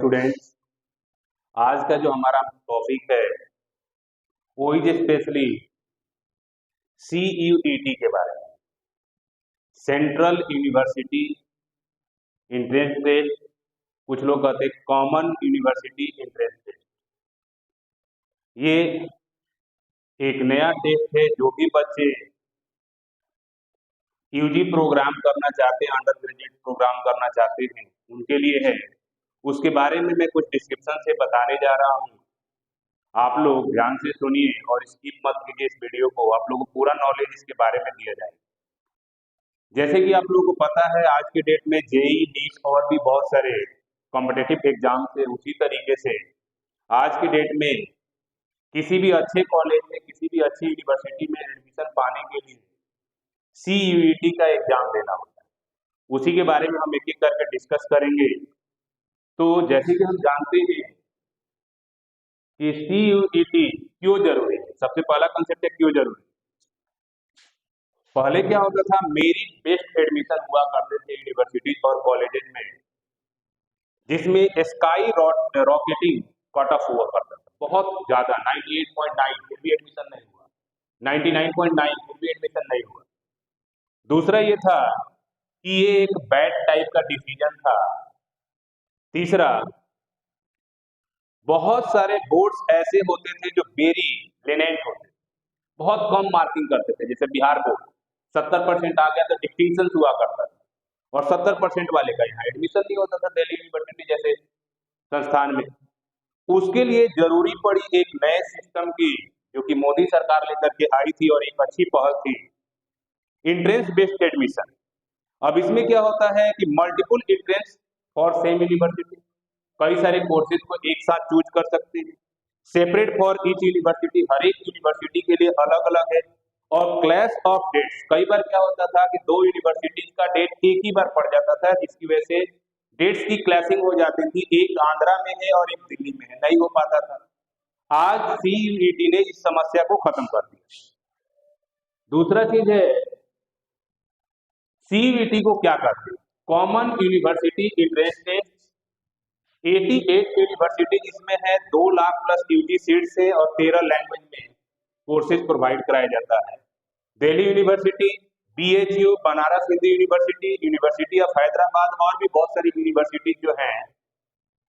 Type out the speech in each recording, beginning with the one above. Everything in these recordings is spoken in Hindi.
स्टूडेंट्स, आज का जो हमारा टॉपिक है वो इज स्पेशली CUET के बारे में, सेंट्रल यूनिवर्सिटी एंट्रेंस टेस्ट। कुछ लोग कहते हैं कॉमन यूनिवर्सिटी एंट्रेंस टेस्ट। ये एक नया टेस्ट है जो भी बच्चे यूजी प्रोग्राम करना चाहते हैं, अंडर ग्रेजुएट प्रोग्राम करना चाहते हैं, उनके लिए है। उसके बारे में मैं कुछ डिस्क्रिप्शन से बताने जा रहा हूँ। आप लोग ध्यान से सुनिए और स्किप मत कीजिए इस वीडियो को। आप लोगों को पूरा नॉलेज इसके बारे में दिया जाएगा। जैसे कि आप लोगों को पता है, आज के डेट में जेई, नीट और भी बहुत सारे कॉम्पिटिटिव एग्जाम से, उसी तरीके से आज की डेट में किसी भी अच्छे कॉलेज में, किसी भी अच्छी यूनिवर्सिटी में एडमिशन पाने के लिए CUET का एग्जाम देना होता है। उसी के बारे में हम एक एक करके डिस्कस करेंगे। तो जैसे कि हम जानते हैं कि CUET क्यों जरूरी है। सबसे पहला कंसेप्ट है क्यों जरूरी। पहले क्या होता था, मेरिट बेस्ड एडमिशन हुआ करते थे यूनिवर्सिटी और कॉलेजेस में, जिसमें स्काई रॉकेटिंग कट ऑफ हुआ करता था, बहुत ज्यादा 98.9, फिर भी एडमिशन नहीं हुआ, 99.9 फिर भी एडमिशन नहीं हुआ। दूसरा ये था कि ये एक बैड टाइप का डिसीजन था। तीसरा, बहुत सारे बोर्ड्स ऐसे होते थे जो वेरी लेनेंट होते थे, बहुत कम मार्किंग करते थे। जैसे बिहार बोर्ड 70% आ गया तो डिस्टिंक्शन हुआ करता था, और 70% वाले का यहाँ एडमिशन नहीं होता था दिल्ली यूनिवर्सिटी जैसे संस्थान में। उसके लिए जरूरी पड़ी एक नए सिस्टम की, जो कि मोदी सरकार लेकर के आई थी और एक अच्छी पहल थी, एंट्रेंस बेस्ड एडमिशन। अब इसमें क्या होता है कि multiple entrance for same university, कई सारे कोर्सेज को एक साथ चूज कर सकते हैं। सेपरेट फॉर ईच यूनिवर्सिटी, हर एक यूनिवर्सिटी के लिए अलग अलग है। और क्लास ऑफ डेट्स, कई बार क्या होता था कि दो यूनिवर्सिटीज का डेट एक ही बार पड़ जाता था, जिसकी वजह से डेट्स की क्लैशिंग हो जाती थी। एक आंध्रा में है और एक दिल्ली में है, नहीं हो पाता था। आज CUET ने इस समस्या को खत्म कर दिया। दूसरा चीज है, CUET को क्या करते हैं, common university entrance test. 88 university इसमें है, 2 लाख प्लस UG सीट्स है और 13 लैंग्वेज में कोर्सेज प्रोवाइड कराया जाता है। Delhi university, BHU, Banaras Hindu university, university of Hyderabad और भी बहुत सारी यूनिवर्सिटी जो हैं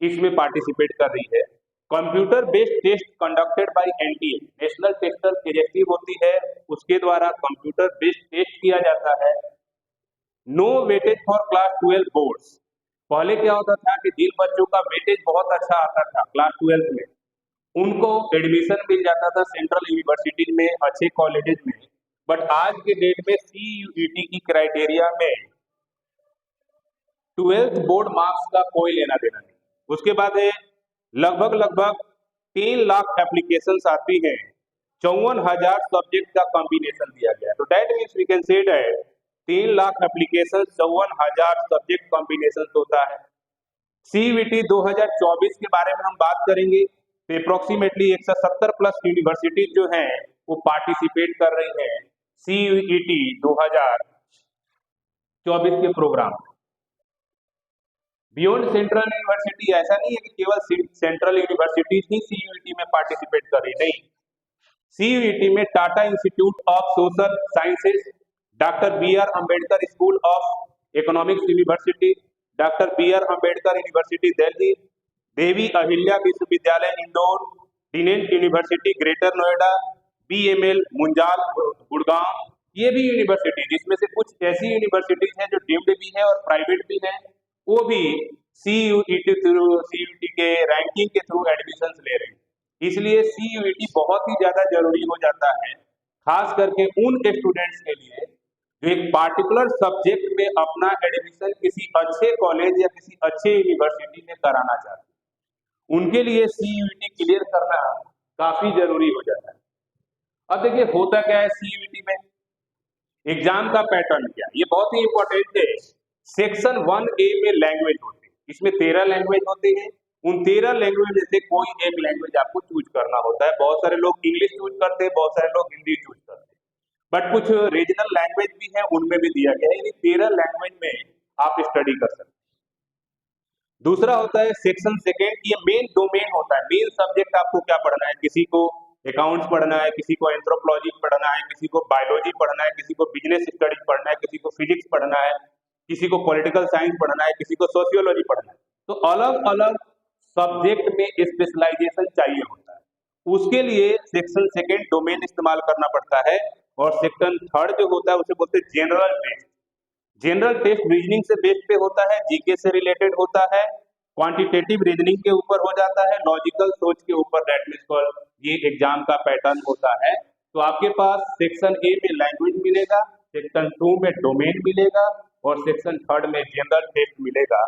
इसमें पार्टिसिपेट कर रही है। Computer based test conducted by NTA, national tester agency होती है, उसके द्वारा कंप्यूटर बेस्ड टेस्ट किया जाता है। No weightage for class 12 boards. पहले क्या होता था कि जिन बच्चों का वेटेज बहुत अच्छा आता था क्लास 12 में, उनको एडमिशन मिल जाता था सेंट्रल यूनिवर्सिटी में, अच्छे कॉलेजेस में। बट आज के डेट में CUET की क्राइटेरिया में 12th बोर्ड मार्क्स का कोई लेना देना नहीं। उसके बाद है लगभग 3 लाख एप्लीकेशंस आती हैं, 54,000 सब्जेक्ट का कॉम्बिनेशन दिया गया है। तो that means we can say that 3 lakh application, 54,000 subject combination होता है। CUET 2024 के बारे में हम बात करेंगे तो अप्रोक्सीमेटली 170 प्लस यूनिवर्सिटीज जो हैं वो पार्टिसिपेट कर रही हैं CUET 2024 के प्रोग्राम। बियॉन्ड सेंट्रल यूनिवर्सिटी, ऐसा नहीं है कि केवल सेंट्रल यूनिवर्सिटीज ही CUET में पार्टिसिपेट कर रही, नहीं। CUET में Tata institute of social sciences, doctor BR Ambedkar school of economics university, doctor BR Ambedkar university Delhi, Devi Ahilya Vishwavidyalaya Indore, डीनेट university greater Noida, BML Munjal Gurgaon, ये भी यूनिवर्सिटी, जिसमें से कुछ ऐसी यूनिवर्सिटीज हैं जो डीम्ड भी है और प्राइवेट भी है, वो भी CUET के रैंकिंग के थ्रू एडमिशन ले रही है। इसलिए CUET बहुत ही ज्यादा जरूरी हो जाता है, खास करके उन स्टूडेंट्स के लिए जो एक पार्टिकुलर सब्जेक्ट में अपना एडमिशन किसी अच्छे कॉलेज या किसी अच्छे यूनिवर्सिटी में कराना चाहते हैं। उनके लिए CUET क्लियर करना काफी जरूरी हो जाता है। अब देखिए होता क्या है CUET में, एग्जाम का पैटर्न क्या, ये बहुत ही इंपॉर्टेंट है। सेक्शन 1A में लैंग्वेज होती है, इसमें 13 लैंग्वेज होते हैं। उन 13 लैंग्वेज में से कोई एक लैंग्वेज आपको चूज करना होता है। बहुत सारे लोग इंग्लिश चूज करते हैं, बहुत सारे लोग हिंदी चूज करते हैं, बट कुछ रीजनल लैंग्वेज भी है, उनमें भी दिया गया है। यानी 13 लैंग्वेज में आप स्टडी कर सकते हैं। दूसरा होता है सेक्शन सेकेंड, ये मेन डोमेन होता है, मेन सब्जेक्ट आपको क्या पढ़ना है, किसी को अकाउंट्स पढ़ना है, किसी को एंथ्रोपोलॉजी पढ़ना है, किसी को बायोलॉजी पढ़ना है, किसी को बिजनेस स्टडीज पढ़ना है, किसी को फिजिक्स पढ़ना है, किसी को पॉलिटिकल साइंस पढ़ना है, किसी को सोशियोलॉजी पढ़ना है। तो अलग अलग सब्जेक्ट में स्पेशलाइजेशन चाहिए होता है, उसके लिए सेक्शन सेकेंड डोमेन इस्तेमाल करना पड़ता है। और सेक्शन थर्ड जो होता है उसे बोलते हैं general test. General test reasoning से बेस पे होता है, जीके से रिलेटेड होता है, क्वांटिटेटिव रीजनिंग के ऊपर हो जाता है, लॉजिकल सोच के ऊपर, दैट मींस कॉल्ड ये एग्जाम का पैटर्न होता है। तो आपके पास सेक्शन ए में लैंग्वेज मिलेगा, सेक्शन 2 में डोमेन मिलेगा और सेक्शन थर्ड में जनरल टेस्ट मिलेगा।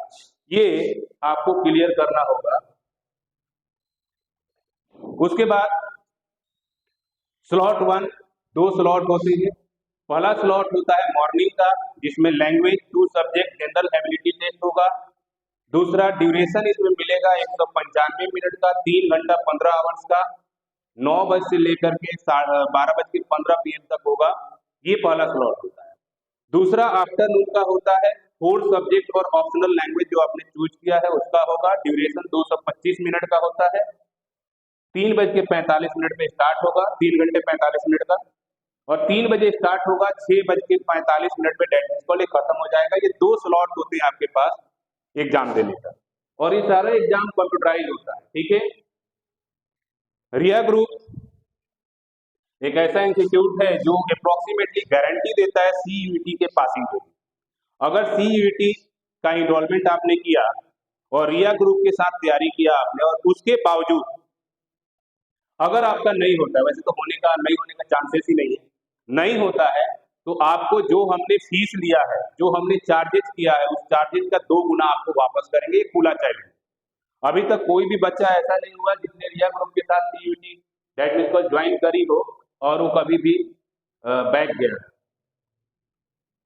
ये आपको क्लियर करना होगा। उसके बाद स्लॉट 1, 2 स्लॉट होते हैं। पहला स्लॉट होता है मॉर्निंग का, जिसमें language 2 subject general ability test होगा। दूसरा ड्यूरेशन इसमें मिलेगा 195 मिनट का, 3 घंटा 15 आवर्स का, 9 बजे से लेकर के 12:15 PM तक होगा। ये पहला स्लॉट होता है। दूसरा आफ्टरनून का होता है, 4 सब्जेक्ट और ऑप्शनल लैंग्वेज जो आपने चूज किया है उसका होगा। ड्यूरेशन 225 मिनट का होता है, 3:45 में स्टार्ट होगा, 3 घंटे 45 मिनट का, और 3 बजे स्टार्ट होगा, 6:45 में डेट कॉल खत्म हो जाएगा। ये 2 स्लॉट होते हैं आपके पास एग्जाम देने का, और ये सारा एग्जाम कंप्यूटराइज होता है, ठीक है। रिया ग्रुप एक ऐसा इंस्टीट्यूट है जो अप्रोक्सीमेटली गारंटी देता है सीयूईटी के पासिंग को। अगर सीयूईटी का इनरोलमेंट आपने किया और रिया ग्रुप के साथ तैयारी किया आपने, और उसके बावजूद अगर आपका नहीं होता है, वैसे तो होने का नहीं होने का चांसेस ही नहीं है, नहीं होता है, तो आपको जो हमने फीस लिया है, जो हमने चार्जेस किया है, उस चार्जेस का 2 गुना आपको वापस करेंगे। खुला चैलेंज। अभी तक कोई भी बच्चा ऐसा नहीं हुआ जिसने रिया ग्रुप के साथ सीयूईटी दैट मींस को ज्वाइन करी हो और वो कभी भी बैक गया।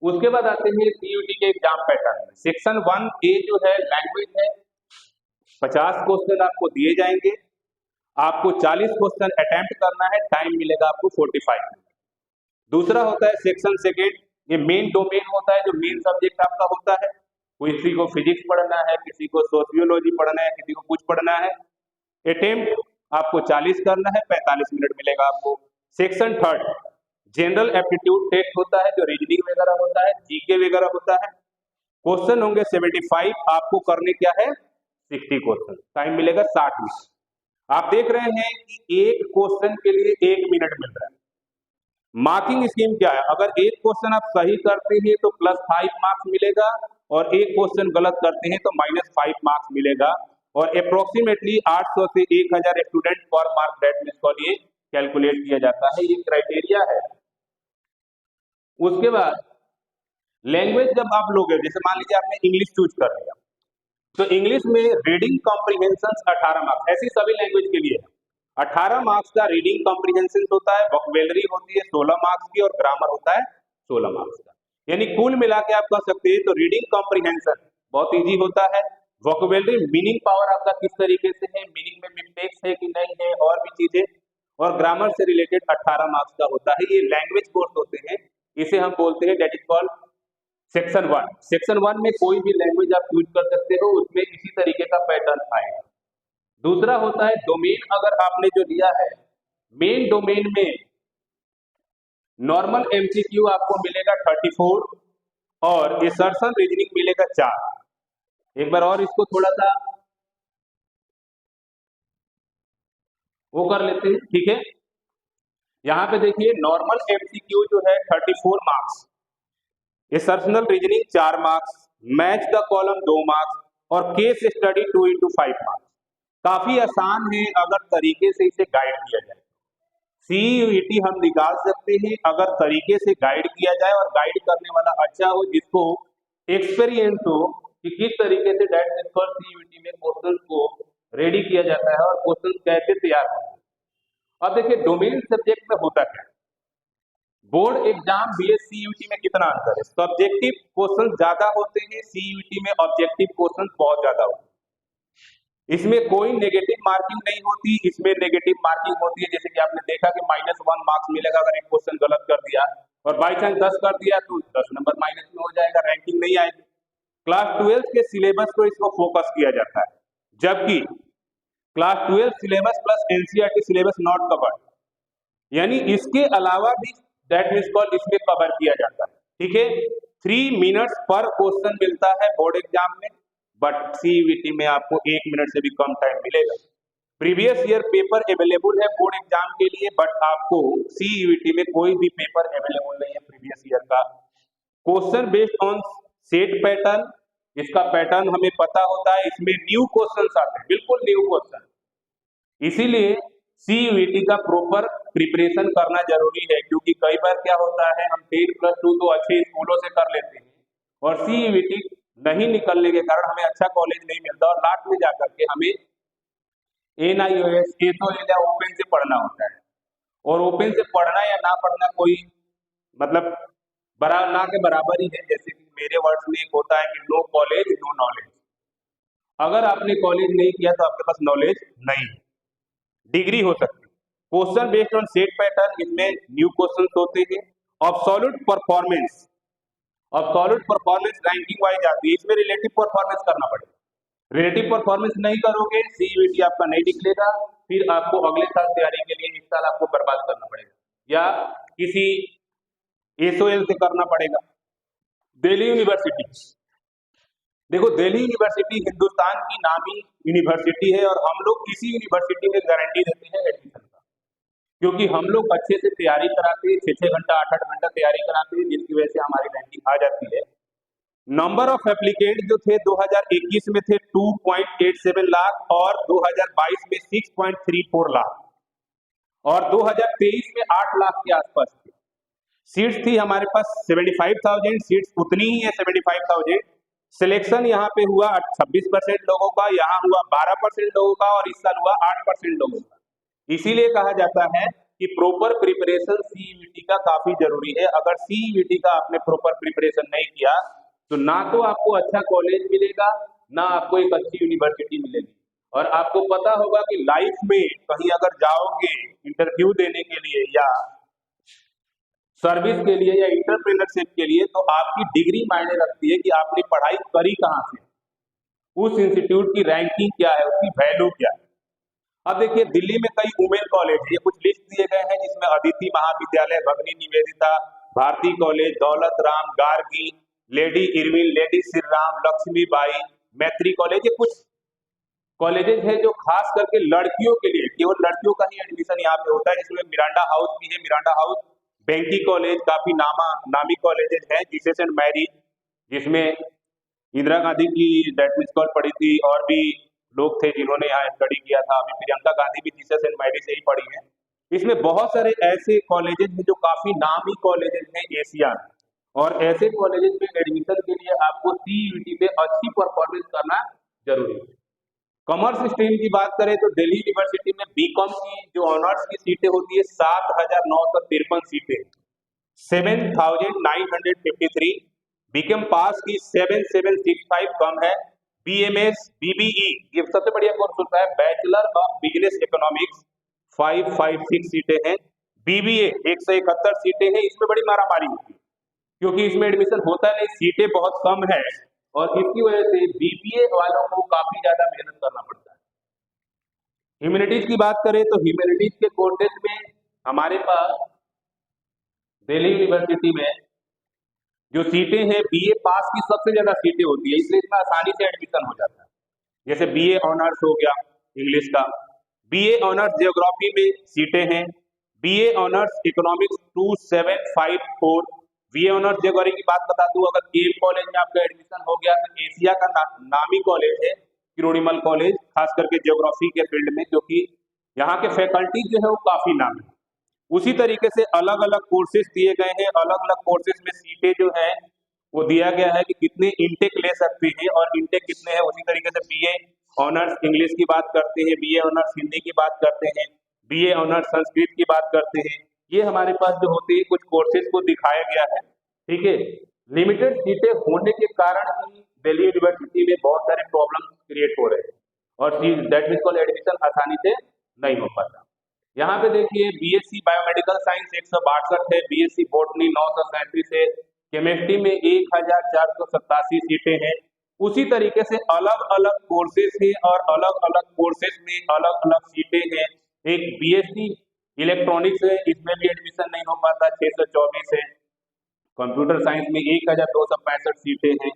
उसके बाद आते हैं सीयूईटी के एग्जाम पैटर्न में। सेक्शन 1A जो है लैंग्वेज है, 50 क्वेश्चन आपको दिए जाएंगे, आपको 40 क्वेश्चन अटेम्प्ट करना है, टाइम मिलेगा आपको 45 मिनट। दूसरा होता है सेक्शन सेकेंड, ये मेन डोमेन होता है, जो मेन सब्जेक्ट आपका होता है। किसी को फिजिक्स पढ़ना है, किसी को सोशियोलॉजी पढ़ना है, किसी को कुछ पढ़ना है। अटेम्प्ट आपको 40 करना है, 45 मिनट मिलेगा आपको। Section third general aptitude test होता है, जो रीजनिंग वगैरह होता है, जीके वगैरह होता है। क्वेश्चन होंगे 75, आपको करने क्या है 60 क्वेश्चन, टाइम मिलेगा 60 मिनट। आप देख रहे हैं कि एक क्वेश्चन के लिए 1 मिनट मिल रहा है। मार्किंग स्कीम क्या है, अगर एक क्वेश्चन आप सही करते हैं तो +5 मार्क्स मिलेगा, और एक क्वेश्चन गलत करते हैं तो -5 मार्क्स मिलेगा। और अप्रोक्सीमेटली 800 से 1000 स्टूडेंट पर मार्क दैट मींस को ये कैलकुलेट किया जाता है, ये क्राइटेरिया है। उसके बाद लैंग्वेज जब आप लोगे, जैसे मान लीजिए आपने इंग्लिश चूज कर लिया, तो इंग्लिश में रीडिंग कॉम्प्रिहेंशन 18 मार्क्स, ऐसी सभी लैंग्वेज के लिए 18 मार्क्स का रीडिंग कॉम्प्रिहेंशन होता है। वोकैबुलरी होती है 16 मार्क्स की, और ग्रामर होता है 16 मार्क्स का। यानी कुल मिला के आप कह सकते हैं तो रीडिंग कॉम्प्रिहेंशन बहुत इजी होता है। वोकैबुलरी मीनिंग पावर आपका किस तरीके से है, मीनिंग में मिस्टेक्स है कि नहीं है, और भी चीजें, और ग्रामर से रिलेटेड 18 मार्क्स का होता है। ये लैंग्वेज कोर्स होते हैं, इसे हम बोलते हैं that is called section 1। Section 1 में कोई भी लैंग्वेज आप यूज कर सकते हो, उसमें इसी तरीके का पैटर्न आएगा। दूसरा होता है डोमेन, अगर आपने जो लिया है मेन डोमेन में नॉर्मल एमसीक्यू आपको मिलेगा 34, और असर्शन रीजनिंग मिलेगा 4। एक बार और इसको थोड़ा सा वो कर लेते हैं, ठीक है। यहाँ पे देखिए नॉर्मल एमसीक्यू जो है 34 marks, assertional reasoning 4 marks, match the column 2 marks, और केस स्टडी 2 into 5 मार्क्स। काफी आसान है अगर तरीके से इसे गाइड किया जाए। सीयूईटी हम निकाल सकते हैं अगर तरीके से गाइड किया जाए, और गाइड करने वाला अच्छा हो, जिसको एक्सपीरियंस हो कि किस तरीके से सीयूईटी में क्वेश्चन को रेडी किया जाता है और क्वेश्चन कैसे तैयार होते हैं। अब देखिए डोमेन सब्जेक्ट में होता क्या है, बोर्ड एग्जाम बीएस सीयूईटी में कितना अंतर है, सब्जेक्टिव क्वेश्चन ज्यादा होते हैं, सीयूईटी में ऑब्जेक्टिव क्वेश्चन बहुत ज्यादा होते हैं। इसमें कोई नेगेटिव मार्किंग नहीं होती, इसमें नेगेटिव मार्किंग होती है, जैसे कि आपने देखा कि -1 मार्क्स मिलेगा अगर एक क्वेश्चन गलत कर दिया, और बाई चांस 10 कर दिया तो 10 नंबर माइनस में हो जाएगा, रैंकिंग नहीं आएगी। क्लास 12 के सिलेबस को इसको फोकस किया जाता है, जबकि class 12 syllabus plus NCERT syllabus not covered, यानी इसके अलावा भी दैट मीन्स कॉल इसमें कवर किया जाता है। ठीक है, 3 मिनट्स पर क्वेश्चन मिलता है बोर्ड एग्जाम में, बट सीईटी में आपको 1 मिनट से भी कम टाइम मिलेगा। प्रीवियस ईयर पेपर अवेलेबल है बोर्ड एग्जाम के लिए, बट आपको सीईटी में कोई भी पेपर अवेलेबल नहीं है प्रीवियस ईयर का। Question based on set pattern, इसका पैटर्न हमें पता होता है, इसमें न्यू क्वेश्चंस आते हैं, बिल्कुल न्यू क्वेश्चन, इसीलिए सीयूईटी का प्रॉपर प्रिपरेशन करना जरूरी है। क्योंकि कई बार क्या होता है, हम 10+2 तो अच्छे स्कूलों से कर लेते हैं और सीयूईटी नहीं निकलने के कारण हमें अच्छा कॉलेज नहीं मिलता और लास्ट में जाकर के हमें एनआईओएस या ओपन से पढ़ना होता है। और ओपन से पढ़ना या ना पढ़ना कोई मतलब ना के बराबर ही है। जैसे कि मेरे वर्ड्स में एक होता है कि नो कॉलेज नो नॉलेज। अगर आपने कॉलेज नहीं किया तो आपके पास नॉलेज नहीं है। डिग्री हो सकती है। Question based on set pattern, इसमें न्यू क्वेश्चंस होते हैं। अब्सोल्यूट परफॉर्मेंस रैंकिंग वाइज आती है, इसमें रिलेटिव परफॉर्मेंस करना पड़ेगा। रिलेटिव परफॉर्मेंस नहीं करोगे सीयूईटी आपका नहीं निकलेगा, फिर आपको अगले साल तैयारी के लिए 1 साल आपको बर्बाद करना पड़ेगा या किसी एसओएल से करना पड़ेगा। दिल्ली यूनिवर्सिटी, देखो दिल्ली यूनिवर्सिटी हिंदुस्तान की नामी यूनिवर्सिटी है और हम लोग किसी यूनिवर्सिटी में गारंटी देते हैं एडमिशन का, क्योंकि हम लोग अच्छे से तैयारी कराते हैं, 6-6 घंटा 8-8 घंटा तैयारी कराते हैं, जिसकी वजह से हमारी रैंकिंग आ जाती है। नंबर ऑफ एप्लीकेंट जो थे 2021 में थे 2.87 लाख और 2022 में 6.34 लाख और 2023 में 8 लाख के आसपास थे। सीट्स थी हमारे पास 75,000 सीट्स, उतनी ही है 75,000। सिलेक्शन यहाँ पे हुआ 26% लोगों का, यहाँ हुआ 12% लोगों का और इस साल हुआ 8% लोगों का। इसीलिए कहा जाता है कि प्रॉपर प्रिपरेशन सीईटी का काफी जरूरी है। अगर सीईटी का आपने प्रॉपर प्रिपरेशन नहीं किया तो ना तो आपको अच्छा कॉलेज मिलेगा, ना आपको एक अच्छी यूनिवर्सिटी मिलेगी। और आपको पता होगा कि लाइफ में कहीं अगर जाओगे इंटरव्यू देने के लिए या सर्विस के लिए या इंटरप्रेन्योरशिप के लिए, तो आपकी डिग्री मायने रखती है कि आपने पढ़ाई करी कहाँ से, उस इंस्टीट्यूट की रैंकिंग क्या है, उसकी वैल्यू क्या है। अब देखिए दिल्ली में कई वुमेन कॉलेज है, ये कुछ लिस्ट दिए गए हैं जिसमें अदिति महाविद्यालय, भगनी Nivedita, Bharati college, Daulat Ram, Gargi, lady Irwin, lady Shri Ram, Lakshmibai, Maitreyi college, ये कुछ कॉलेजेस है जो खास करके लड़कियों के लिए, केवल लड़कियों का ही एडमिशन यहाँ पे होता है, जिसमें मिरांडा हाउस भी है। मिरांडा हाउस, बैंकी कॉलेज, काफी नामी कॉलेजेस हैं। जीसस एंड मैरी, जिसमें इंदिरा गांधी की दैट मीन्स कॉल पढ़ी थी और भी लोग थे जिन्होंने यहाँ स्टडी किया था। अभी प्रियंका गांधी भी जीसस एंड मैरी से ही पढ़ी है। इसमें बहुत सारे ऐसे कॉलेजेस हैं जो काफी नामी कॉलेजेस हैं एशिया में, और ऐसे कॉलेजेस में एडमिशन के लिए आपको सीयूईटी में अच्छी परफॉर्मेंस करना जरूरी है। कॉमर्स स्ट्रीम की बात करें तो दिल्ली यूनिवर्सिटी में बीकॉम की जो ऑनर्स की सीटें होती है 7,953 सीटें, 7,953। बीकॉम पास की 7,765 कम है। बीएमएस बीबीई ये सबसे बढ़िया कोर्स होता है, बैचलर ऑफ बिजनेस इकोनॉमिक्स, 556 सीटें हैं। बीबीए 171 सीटें हैं। इसमें बड़ी मारामारी होती है क्योंकि इसमें एडमिशन होता नहीं, सीटें बहुत कम है और इसकी वजह से बीबीए वालों को काफी ज्यादा मेहनत करना पड़ता है। ह्यूमैनिटीज की बात करें तो ह्यूमैनिटीज के कोर्सेज में हमारे पास दिल्ली यूनिवर्सिटी में जो सीटें हैं, बीए पास की सबसे ज्यादा सीटें होती है, इसलिए इसमें आसानी से एडमिशन हो जाता है। जैसे बीए ऑनर्स हो गया इंग्लिश का, बीए ऑनर्स जियोग्राफी में सीटें हैं, BA honours economics 2754। BA honours geography की बात बता दूं, अगर केएम कॉलेज में आपका एडमिशन हो गया तो एशिया का नामी कॉलेज है किरोड़ीमल कॉलेज, खास करके जियोग्राफी के फील्ड में, क्योंकि यहाँ के फैकल्टी जो है वो काफी नामी है। उसी तरीके से अलग अलग कोर्सेज दिए गए हैं, अलग अलग कोर्सेज में सीटें जो है वो दिया गया है कि कितने इंटेक ले सकते हैं और इंटेक कितने हैं। उसी तरीके से बीए ऑनर्स इंग्लिश की बात करते हैं, बीए ऑनर्स हिंदी की बात करते हैं, बीए ऑनर्स संस्कृत की बात करते हैं। ये हमारे पास जो होते हैं कुछ कोर्सेज को दिखाया गया है। ठीक है, लिमिटेड सीटें होने के कारण ही दिल्ली यूनिवर्सिटी में बहुत सारे प्रॉब्लम क्रिएट हो रहे हैं और दैट मीन्स कॉल एडमिशन आसानी से नहीं हो पाता। यहाँ पे देखिए बीएससी बायोमेडिकल साइंस 162 है, बीएससी बॉटनी 937 है, केमिस्ट्री में 1,487 सीटें हैं, उसी तरीके से अलग अलग कोर्सेज हैं और अलग अलग कोर्सेज में अलग अलग सीटें हैं। एक बीएससी इलेक्ट्रॉनिक्स है, इसमें भी एडमिशन नहीं हो पाता, 624 है। कंप्यूटर साइंस में 1265 सीटें हैं।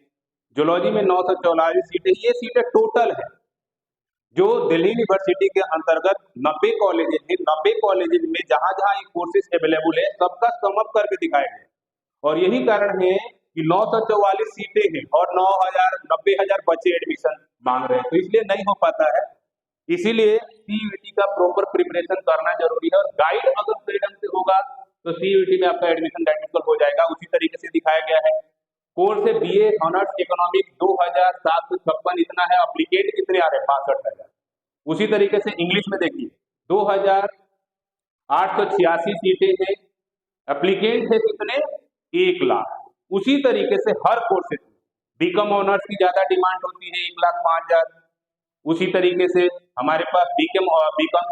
जूलॉजी में 944 सीटें। ये सीटें टोटल है जो दिल्ली यूनिवर्सिटी के अंतर्गत 90 कॉलेजेस हैं। 90 कॉलेजेस में जहां जहां ये कोर्सेज अवेलेबल है सबका सम अप करके दिखाया गया। और यही कारण है कि 944 सीटें हैं और 90,000 बच्चे एडमिशन मांग रहे हैं, तो इसलिए नहीं हो पाता है। इसीलिए सीयूईटी का प्रॉपर प्रिपरेशन करना जरूरी है और गाइड अगर सही ढंग से होगा तो सीयूईटी में आपका एडमिशन डायरेक्ट हो जाएगा। उसी तरीके से दिखाया गया है। कोर्स है बीए ऑनर्स इकोनॉमिक्स, 2,756 इतना है। अप्लीकेट कितने आ रहे हैं? 62,000। उसी तरीके से इंग्लिश में देखिए 2,886 सीटें हैं। एप्लीकेंट है कितने? 1,00,000। उसी तरीके से हर कोर्सेज में बीकॉम ऑनर्स की ज्यादा डिमांड होती है, 1,05,000। उसी तरीके से हमारे पास बीकॉम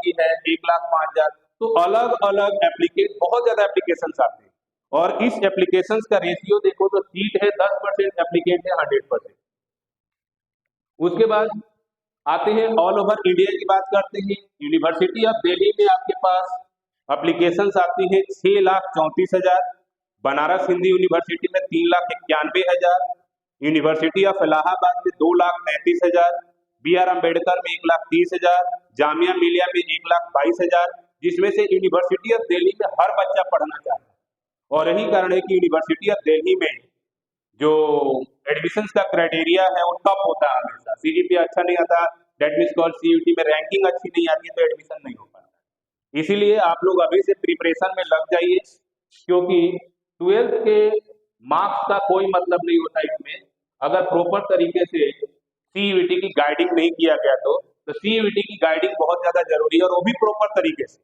की है 1,05,000। तो अलग अलग एप्लीकेट बहुत ज्यादा एप्लीकेशन आते हैं और इस एप्लीकेशन का रेशियो देखो तो सीट है 10%, एप्लीकेंट है 100%। उसके बाद आते हैं ऑल ओवर इंडिया की बात करते हैं। यूनिवर्सिटी ऑफ दिल्ली में आपके पास एप्लीकेशंस आती है 6,34,000। बनारस हिंदू यूनिवर्सिटी में 3,91,000। यूनिवर्सिटी ऑफ इलाहाबाद में 2,33,000। बी आर अम्बेडकर में 1,30,000। जामिया मिलिया में 1,22,000। जिसमें से यूनिवर्सिटी ऑफ दिल्ली में हर बच्चा पढ़ना चाहता है और यही कारण है कि यूनिवर्सिटी ऑफ दिल्ली में जो एडमिशन का क्राइटेरिया है वो टफ होता है हमेशा। सीजीपीए अच्छा नहीं आता, दैट मींस कॉल्ड सीयूटी में रैंकिंग अच्छी नहीं आती है तो एडमिशन नहीं हो पाता। इसीलिए आप लोग अभी से प्रिपरेशन में लग जाइए, क्योंकि 12th के मार्क्स का कोई मतलब नहीं होता इसमें। अगर प्रॉपर तरीके से सीयूटी की गाइडिंग नहीं किया गया तो सीयूटी की गाइडिंग बहुत ज्यादा जरूरी है और वो भी प्रॉपर तरीके से।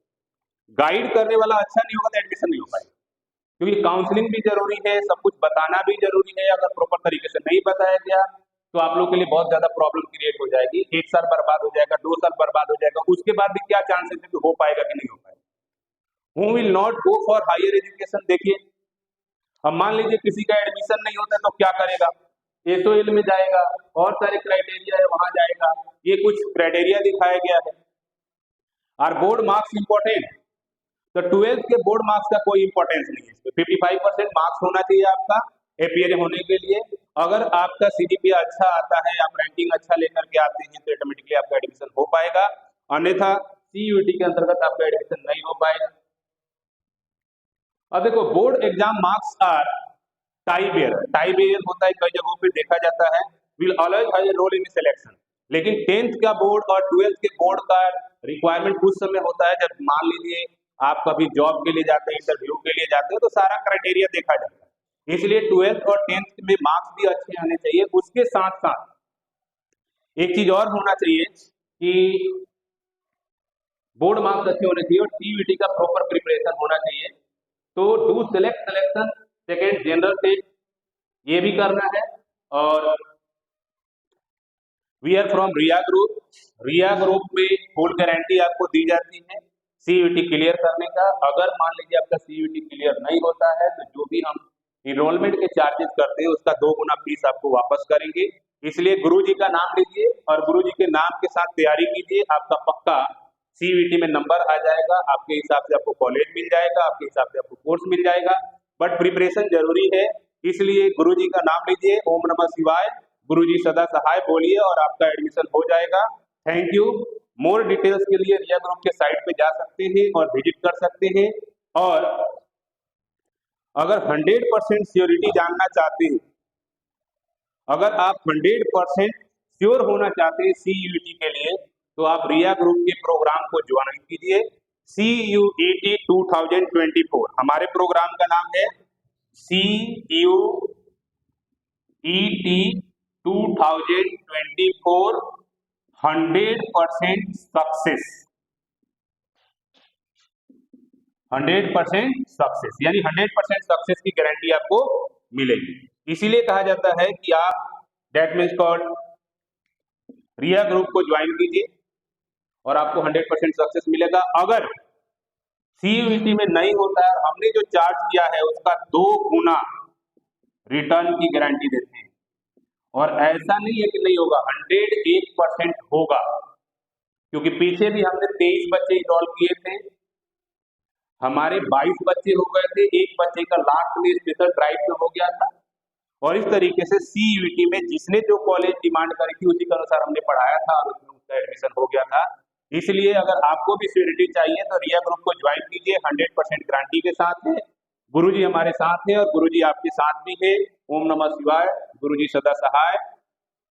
गाइड करने वाला अच्छा नहीं होगा तो एडमिशन नहीं हो पाएगा, क्योंकि काउंसलिंग भी जरूरी है, सब कुछ बताना भी जरूरी है। अगर प्रॉपर तरीके से नहीं बताया गया तो आप लोग के लिए बहुत ज्यादा प्रॉब्लम क्रिएट हो जाएगी। 1 साल बर्बाद हो जाएगा, 2 साल बर्बाद हो जाएगा, उसके बाद भी क्या चांसेस है कि हो पाएगा कि नहीं हो पाएगा। Who will not go for higher education. देखिए अब मान लीजिए किसी का एडमिशन नहीं होता तो क्या करेगा? एसओएल में जाएगा, और सारे क्राइटेरिया है वहां जाएगा। ये कुछ क्राइटेरिया दिखाया गया है। Are board marks important? तो 12th के बोर्ड मार्क्स का कोई इंपॉर्टेंस नहीं है। 55% मार्क्स होना चाहिए आपका एपीआर होने के लिए। अगर आपका सीजीपीए अच्छा आता है, आप रैंकिंग अच्छा लेकर के आते हैं तो ऑटोमेटिकली आपका एडमिशन हो पाएगा, अन्यथा सीयूटी के अंतर्गत आपका एडमिशन नहीं हो पाएगा। अब देखो board exam marks are tiebreaker होता है, कई जगहों पे देखा जाता है। Will always have a role in selection. लेकिन 10th का बोर्ड और 12th के बोर्ड का रिक्वायरमेंट उस समय होता है जब मान लीजिए आप कभी जॉब के लिए जाते हैं, इंटरव्यू के लिए जाते हो, तो सारा क्राइटेरिया देखा जाता है। इसलिए 12th और 10th में मार्क्स भी अच्छे आने चाहिए। उसके साथ साथ एक चीज और होना चाहिए कि बोर्ड मार्क्स अच्छे होने चाहिए और सीयूटी का प्रॉपर प्रिपरेशन होना चाहिए। तो do select selection second general test ये भी करना है। और we are from Riya group. Riya group में फुल गारंटी आपको दी जाती है सीयूटी क्लियर करने का। अगर मान लीजिए आपका सीयूटी क्लियर नहीं होता है तो जो भी हम इनरोलमेंट के चार्जेस करते हैं उसका 2 गुना फीस आपको वापस करेंगे। इसलिए गुरुजी का नाम लीजिए और गुरुजी के नाम के साथ तैयारी कीजिए। आपका पक्का सीयूटी में नंबर आ जाएगा, आपके हिसाब से आपको कॉलेज मिल जाएगा, आपके हिसाब से आपको कोर्स मिल जाएगा। बट प्रिपरेशन जरूरी है, इसलिए गुरुजी का नाम लीजिए। ओम नमः शिवाय, गुरुजी सदा सहाय बोलिए और आपका एडमिशन हो जाएगा। Thank you. मोर डिटेल्स के लिए रिया ग्रुप के साइट पे जा सकते हैं और विजिट कर सकते हैं। और अगर 100% श्योरिटी जानना चाहते हैं, अगर आप 100% श्योर होना चाहते हैं सीयूईटी के लिए, तो आप रिया ग्रुप के प्रोग्राम को ज्वाइन कीजिए। CUET 2024 हमारे प्रोग्राम का नाम है। CUET 2024 100% success. 100% सक्सेस यानी 100% सक्सेस की गारंटी आपको मिलेगी। इसीलिए कहा जाता है कि आप that means called Riya group को ज्वाइन कीजिए और आपको 100% सक्सेस मिलेगा। अगर सीयूईटी में नहीं होता है, हमने जो चार्ज किया है उसका 2 गुना रिटर्न की गारंटी देते हैं। और ऐसा नहीं है कि नहीं होगा, 101% होगा, क्योंकि पीछे भी हमने 23 बच्चे इनरोल किए थे, हमारे 22 बच्चे हो गए थे, एक बच्चे का लास्ट में स्पेशल ड्राइव में हो गया था। और इस तरीके से CUET में जिसने जो कॉलेज डिमांड करी थी उसी के अनुसार हमने पढ़ाया था और उसमें उसका एडमिशन हो गया था। इसलिए अगर आपको भी श्योरिटी चाहिए तो रिया ग्रुप को ज्वाइन कीजिए, 100% गारंटी के साथ है। गुरुजी हमारे साथ है और गुरुजी आपके साथ भी है। ओम नमः शिवाय। गुरुजी सदा सहाय।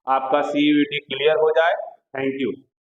आपका CUET क्लियर हो जाए। Thank you.